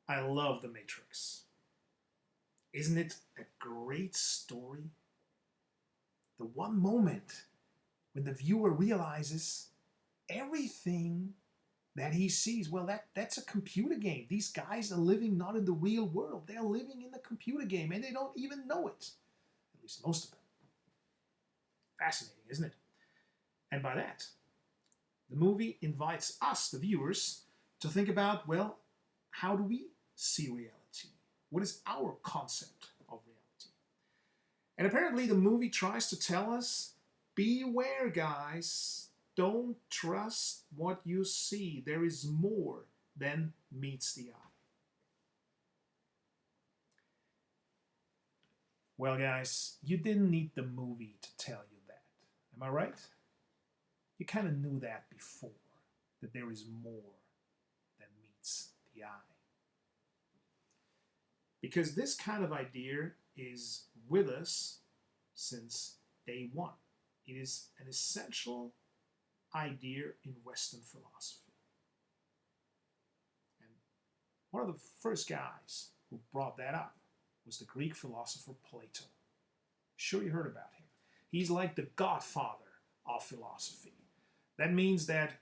I love The Matrix. Isn't it a great story? The one moment when the viewer realizes everything that he sees, well, that's a computer game. These guys are living not in the real world. They're living in the computer game and they don't even know it. At least most of them. Fascinating, isn't it? And by that, the movie invites us, the viewers, to think about, well, how do we see reality? What is our concept of reality? And apparently the movie tries to tell us, beware guys, don't trust what you see. There is more than meets the eye. Well guys, you didn't need the movie to tell you that. Am I right? You kind of knew that before, that there is more than meets the eye. Because this kind of idea is with us since day one. It is an essential idea in Western philosophy. And one of the first guys who brought that up was the Greek philosopher Plato. Sure, you heard about him. He's like the godfather of philosophy. That means that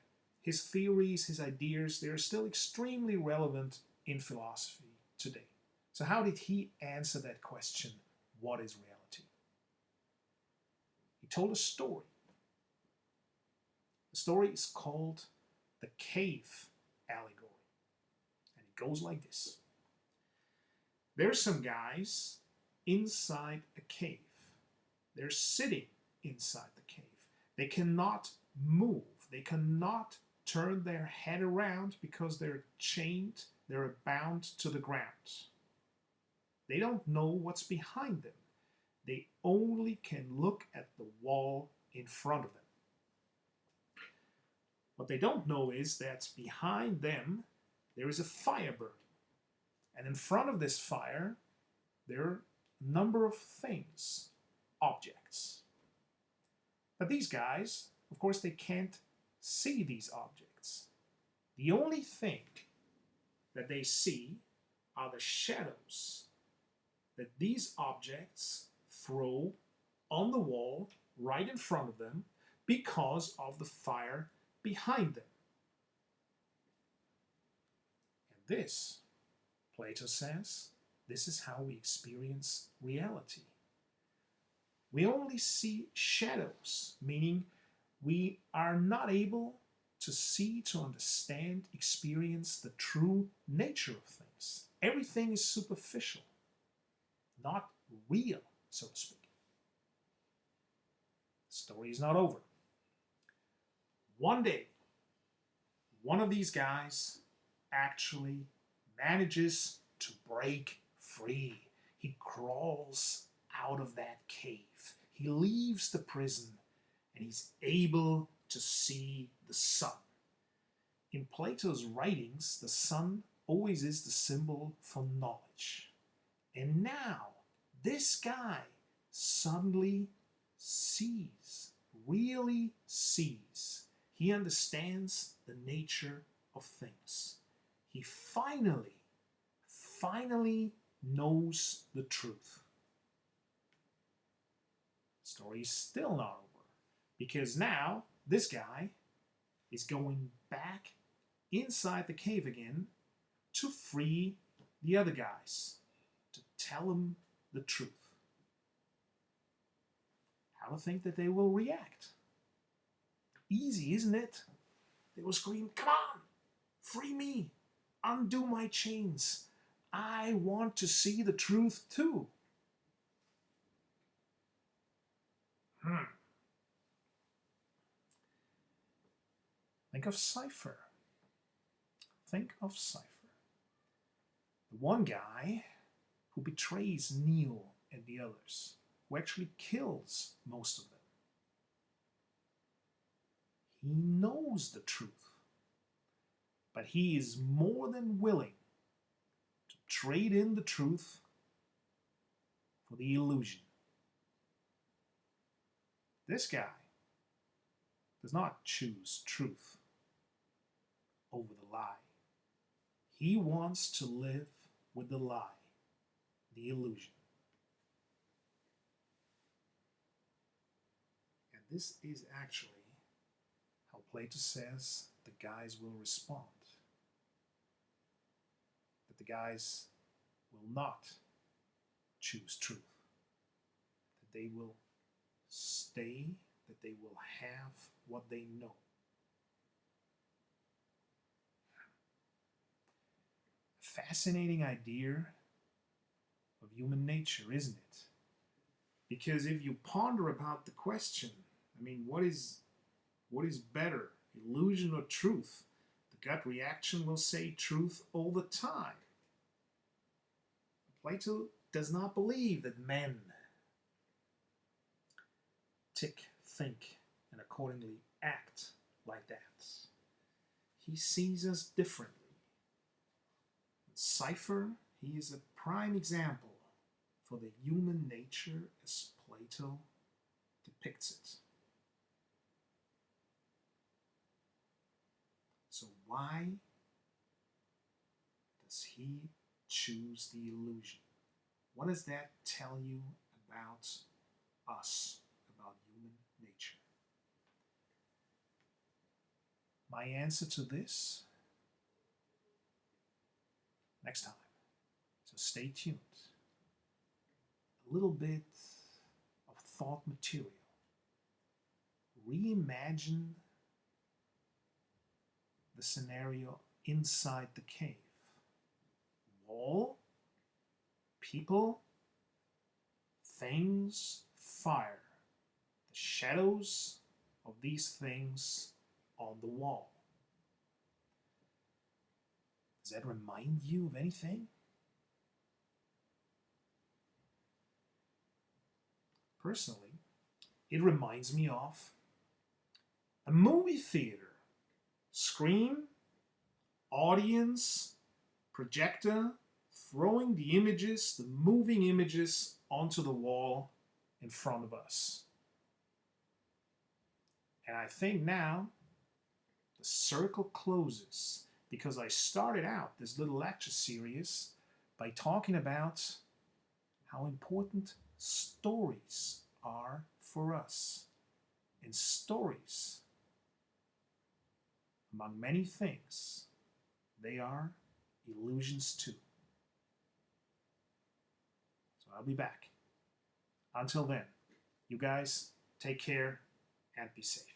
his theories, his ideas, they're still extremely relevant in philosophy today. So how did he answer that question, what is reality? He told a story. The story is called the cave allegory. And it goes like this. There's some guys inside a cave. They're sitting inside the cave. They cannot move. They cannot turn their head around because they're chained, they're bound to the ground. They don't know what's behind them. They only can look at the wall in front of them. What they don't know is that behind them there is a fire burning. And in front of this fire there are a number of things, objects. But these guys, of course, they can't see these objects. The only thing that they see are the shadows that these objects throw on the wall right in front of them because of the fire behind them. And this, Plato says, this is how we experience reality. We only see shadows, meaning we are not able to see, to understand, experience the true nature of things. Everything is superficial, not real, so to speak. The story is not over. One day, one of these guys actually manages to break free. He crawls out of that cave. He leaves the prison and he's able to see the sun. In Plato's writings, the sun always is the symbol for knowledge. And now, this guy suddenly sees, really sees. He understands the nature of things. He finally knows the truth. The story is still not over, because now this guy is going back inside the cave again to free the other guys, to tell them the truth. How to think that they will react? Easy, isn't it? They will scream, "Come on, free me, undo my chains. I want to see the truth too." Think of Cypher. Think of Cypher. The one guy who betrays Neo and the others, who actually kills most of them. He knows the truth, but he is more than willing to trade in the truth for the illusion. This guy does not choose truth over the lie. He wants to live with the lie, the illusion. And this is actually how Plato says the guys will respond. That the guys will not choose truth. That they will stay, that they will have what they know. A fascinating idea of human nature, isn't it? Because if you ponder about the question, I mean, what is better, illusion or truth? The gut reaction will say truth all the time. Plato does not believe that men tick, think, and accordingly act like that. He sees us differently. In Cypher, he is a prime example for the human nature as Plato depicts it. So why does he choose the illusion? What does that tell you about us, about human nature? My answer to this next time. So stay tuned. A little bit of thought material. Reimagine the scenario inside the cave. Wall, people, things, fire. The shadows of these things on the wall. Does that remind you of anything? Personally, it reminds me of a movie theater. Screen, audience, projector, throwing the images, the moving images onto the wall in front of us. And I think now the circle closes because I started out this little lecture series by talking about how important stories are for us. And stories, among many things, they are illusions too. So I'll be back. Until then, you guys take care and be safe.